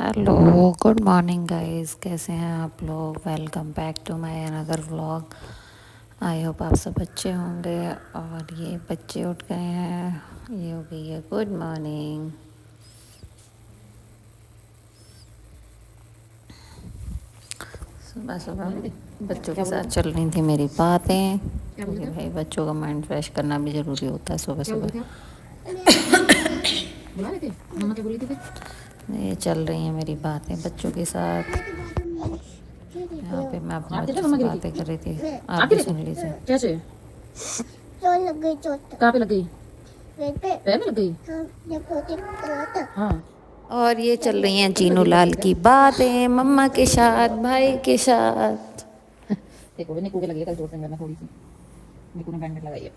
Hello, good morning guys. कैसे हैं आप लोग? Welcome back to my another vlog. I hope आप सब अच्छे होंगे। और ये बच्चे उठ गए हैं, ये हो गई है गुड मॉर्निंग। सुबह सुबह बच्चों के साथ चल रही थी मेरी बातें, क्योंकि भाई बच्चों का माइंड फ्रेश करना भी ज़रूरी होता है सुबह सुबह। ये चल रही हैं मेरी बातें बच्चों के साथ। यहाँ पे मैं अपने बच्चों से बातें कर रही थी, आप भी सुन लीजिए। कैसे? चोट लग गई। चोट कहाँ पे लग गई? पैर पे। पैर में लग गई? हाँ, जब पोती करा था। हाँ। और ये चल रही हैं जीनू लाल की बातें मम्मा के साथ, भाई के साथ। देखो निकू के लगी है कल चोट में थोड़ी सी। निकू ने बैंडेज लगाई है।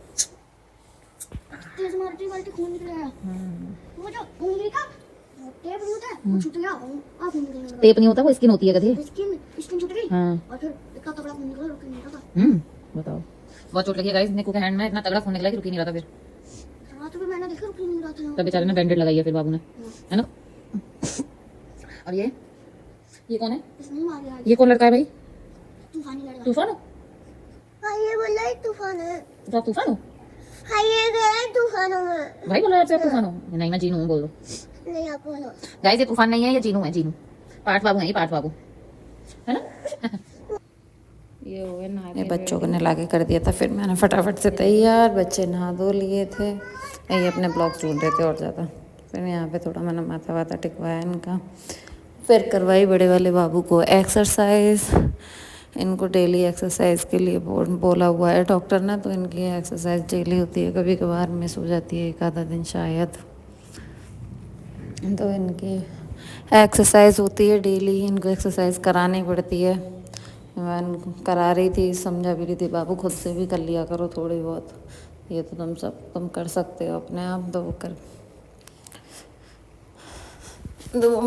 तेज मारती बाल्टी खून निकल आया। वो जो खून गिरी था, वो टेप नहीं होता है, वो छूट गया। आ खून निकलने लगा। टेप नहीं होता, वो स्किन होती है कभी। स्किन स्किन छूट गई। हाँ। और फिर इतना तगड़ा खून निकला, रुक नहीं रहा था। बताओ। बहुत चोट लगी है गाइस, निकू के हैंड में इतना तगड़ा खून निकला कि रुक ही नहीं रहा था। फिर रात में मैंने देखा रुक नहीं रहा था। तब बेचारे ने बैंडेज लगाई है फिर बाबू ने, है ना। और ये कौन है? इसने ही मार दिया। ये कौन लड़का है भाई? तूफानी लड़का। तूफान हो? हाँ, ये बोला है तूफान है। तो आप तूफान हो? हाँ, ये गया है तूफानों में। भाई बोला आपसे आप तूफान हो? नहीं मैं जीनू हूँ, बोल दो। नहीं, आप बोलो। गाइस ये तूफान नहीं है, ये जीनू है। जीनू पाठ बाबू है, ये पाठ बाबू है ना। ये बच्चों को नहला के कर दिया था, फिर मैंने फटाफट से तैयार, बच्चे नहा धो लिए थे। ये अपने ब्लॉग्स ढूंढ रहे थे और ज़्यादा। फिर यहाँ पे थोड़ा मैंने माथा वाथा टिकवाया इनका, फिर करवाई बड़े वाले बाबू को एक्सरसाइज। इनको डेली एक्सरसाइज के लिए बोला हुआ है डॉक्टर ने, तो इनकी एक्सरसाइज डेली होती है, कभी कभार मिस हो जाती है एक आधा दिन शायद। तो इनकी एक्सरसाइज होती है डेली, इनको एक्सरसाइज करानी पड़ती है। मैं करा रही थी, समझा भी रही थी बाबू खुद से भी कर लिया करो थोड़ी बहुत, ये तो तुम कर सकते हो अपने आप। तो वो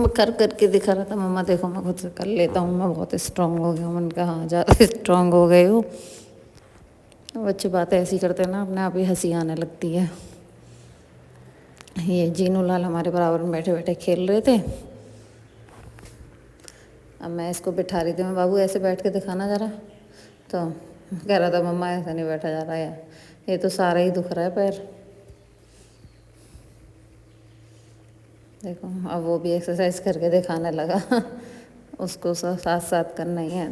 कर करके दिखा रहा था, मम्मा देखो मैं खुद से कर लेता हूँ, मैं बहुत स्ट्रांग हो गया हूँ। मैंने कहा हाँ ज़्यादा स्ट्रांग हो गए हो। बच्चे बातें ऐसी करते हैं ना, अपने आप ही हंसी आने लगती है। ये जीनू लाल हमारे बराबर में बैठे बैठे खेल रहे थे। अब मैं इसको बिठा रही थी, मैं बाबू ऐसे बैठ के दिखाना जरा, तो कह रहा था मम्मा ऐसा नहीं बैठा जा रहा है, ये तो सारा ही दुख रहा है पैर। देखो अब वो भी एक्सरसाइज करके दिखाने लगा। उसको साथ साथ करना ही है।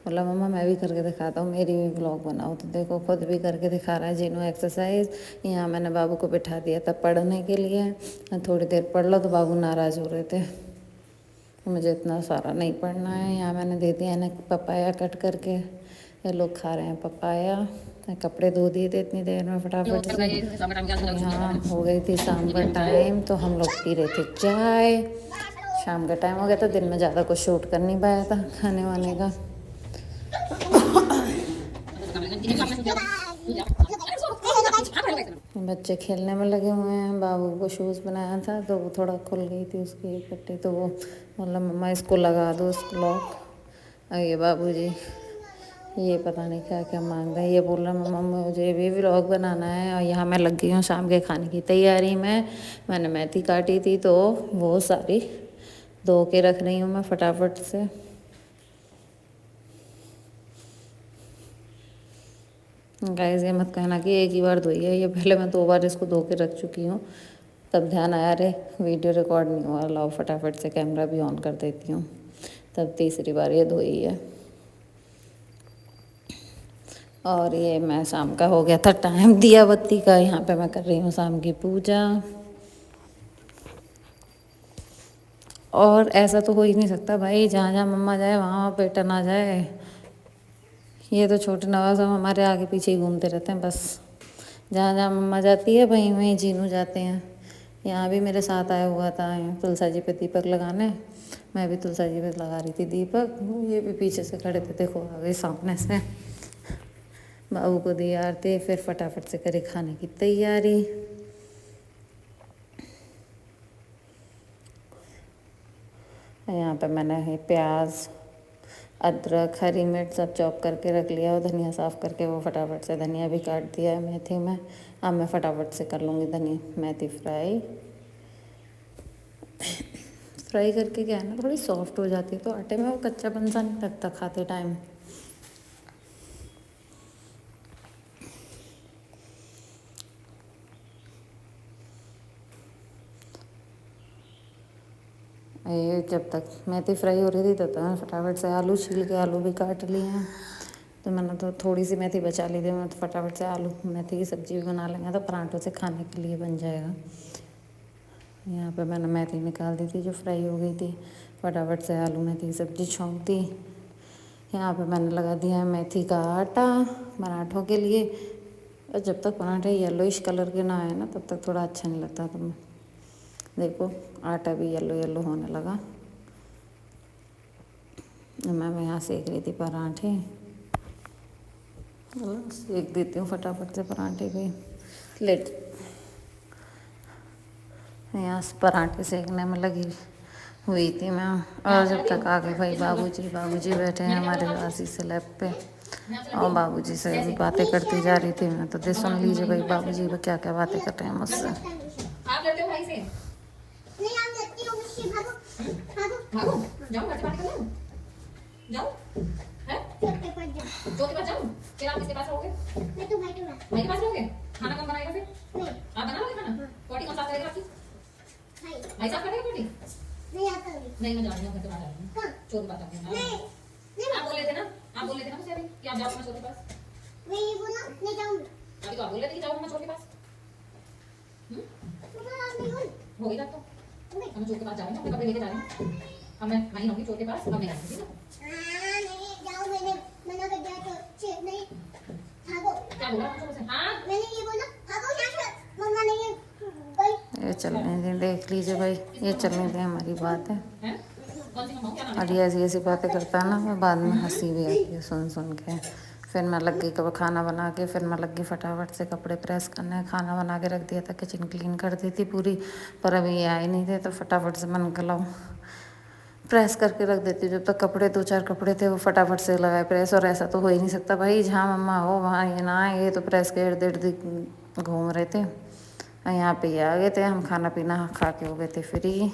बोला मम्मा मैं भी करके दिखाता हूँ, मेरी भी ब्लॉग बनाओ। तो देखो खुद भी करके दिखा रहा है जीनू एक्सरसाइज। यहाँ मैंने बाबू को बिठा दिया था पढ़ने के लिए, थोड़ी देर पढ़ लो, तो बाबू नाराज़ हो रहे थे, मुझे इतना सारा नहीं पढ़ना है। यहाँ मैंने दे दिया ना पपाया कट करके, ये लोग खा रहे हैं पपाया। कपड़े धो दिए थे इतनी देर में फटाफट से। यहाँ हो गई थी शाम का टाइम, तो हम लोग पी रहे थे चाय। शाम का टाइम हो गया था, दिन में ज़्यादा कुछ शूट कर नहीं पाया था खाने वाने का। बच्चे खेलने में लगे हुए हैं। बाबू को शूज़ बनाया था, तो वो थोड़ा खुल गई थी उसकी एक पट्टी, तो वो मतलब मम्मा इसको लगा दो इसको लॉक। और ये बाबू जी ये पता नहीं क्या क्या मांग रहे हैं। ये बोल रहा है मम्मा मुझे भी व्लॉग बनाना है। और यहाँ मैं लग गई हूँ शाम के खाने की तैयारी में। मैंने मेथी काटी थी, तो वो सारी धो के रख रही हूँ मैं फटाफट से। गाइस ये मत कहना कि एक ही बार धोई है, ये पहले मैं 2 बार इसको धो के रख चुकी हूँ। तब ध्यान आया अरे वीडियो रिकॉर्ड नहीं हुआ, लाओ फटाफट से कैमरा भी ऑन कर देती हूँ। तब तीसरी बार ये धोई है। और ये मैं शाम का हो गया था टाइम दिया बत्ती का, यहाँ पे मैं कर रही हूँ शाम की पूजा। और ऐसा तो हो ही नहीं सकता भाई, जहाँ जहाँ मम्मा जाए वहाँ बेटा ना जाए। ये तो छोटे नवाज हम हमारे आगे पीछे ही घूमते रहते हैं बस। जहाँ जहाँ मम्मा जाती है वहीं वहीं जीनू जाते हैं। यहाँ भी मेरे साथ आया हुआ था तुलसा जी पे दीपक लगाने, मैं भी तुलसा जी पे लगा रही थी दीपक। ये भी पीछे से खड़े थे, देखो आ गए सामने से। बाबू को दी आरती, फिर फटाफट से करे खाने की तैयारी। यहाँ पे मैंने प्याज अदरक हरी मिर्च सब चॉप करके रख लिया, और धनिया साफ़ करके वो फटाफट से धनिया भी काट दिया है मेथी में। अब मैं फटाफट से कर लूँगी धनिया मेथी फ्राई फ्राई करके क्या है ना, थोड़ी सॉफ्ट हो जाती है, तो आटे में वो कच्चापन सा नहीं लगता खाते टाइम। ये जब तक मेथी फ्राई हो रही थी तब तक मैंने फटाफट से आलू छील के आलू भी काट लिए हैं। तो मैंने तो थोड़ी सी मेथी बचा ली थी, मैं तो फटाफट से आलू मेथी की सब्ज़ी भी बना लेंगे तो पराठों से खाने के लिए बन जाएगा। यहाँ पे मैंने मेथी निकाल दी थी जो फ्राई हो गई थी, फटाफट से आलू मेथी की सब्ज़ी छौंक दी। यहाँ पे मैंने लगा दिया है मेथी का आटा पराठों के लिए। और जब तक पराठे येलोइश कलर के ना आए ना तब तक थोड़ा अच्छा नहीं लगता। तो देखो आटा भी येलो येलो होने लगा। मैं यहाँ सेक रही थी पराठे, सेक देती हूँ फटाफट से पराठे भी। लेट यहाँ पराठे सेकने में लगी हुई थी मैं। और जब तक आ गए भाई बाबूजी बैठे हैं हमारे आसी से लैब पे, और बाबूजी से भी बातें करती जा रही थी मैं। तो सुन लीजिए भाई बाबूजी क्या क्या बातें कर रहे हैं मुझसे। आप लड़ते हो भाई से? नहीं आप लड़ती हो मुझसे, भागो भागो, जाओ घर से बात करो, जाओ, है? छोटे पर जाओ। जो के पास जाऊँ, फिर आप किसके पास रहोगे? मैं तो भाई के पास। भाई के पास रहोगे? खाना कौन बनाएगा फिर? नहीं आप बना लोगे खाना? पोटी कौन साफ करेगा आपकी? भाई भाई साफ करेगा पोटी? नहीं आता नहीं। नहीं, मैं जा रही हूँ घर से बाहर आ रही हूँ। कहाँ? चोर की बात करते हैं। नहीं नहीं आप बोल रहे थे ना, आप बोल रहे थे ना मुझसे अभी कि आप जाओ मैं चोर के पास। मैं ये बोला नहीं जाऊंगी। अभी तो आप बोल रहे थे कि जाओ मैं चोर के पास। तो आप नहीं हो। हो गई बात तो। नहीं अब मैं चोर के पास जा रही हूँ, अपने कपड़े लेके जा रही हूँ। अब मैं वहीं रहूंगी चोर के पास, अब नहीं आऊंगी, ठीक है? नहीं जाओ, मैंने मना कर दिया तो नहीं भागो। क्या बोला आपने मुझसे? हाँ? मैंने ये बोला भागो यहाँ से, मम्मा नहीं है गई। ये चलने दें, देख लीजिए भाई, ये चलने दें हमारी बात है। हैं? कौन सी मम्मा? क्या नाम है? और ये ऐसी बातें करता है ना, मैं बाद में हंसी भी आती है सुन के। फिर मैं लग गई कब खाना बना के, फिर मैं लग गई फटाफट से कपड़े प्रेस करने। खाना बना के रख दिया था, किचन क्लीन कर दी थी पूरी, पर अभी ये आए नहीं थे तो फटाफट से मन गलाऊँ प्रेस करके रख देती। जब तक कपड़े 2-4 कपड़े थे वो फटाफट से लगाए प्रेस। और ऐसा तो हो ही नहीं सकता भाई, जहाँ मम्मा हो वहाँ ये ना आए। ये तो प्रेस के इर्द गिर्द घूम रहे थे, यहाँ पे ये आ गए थे। हम खाना पीना खा के हो गए थे फ्री।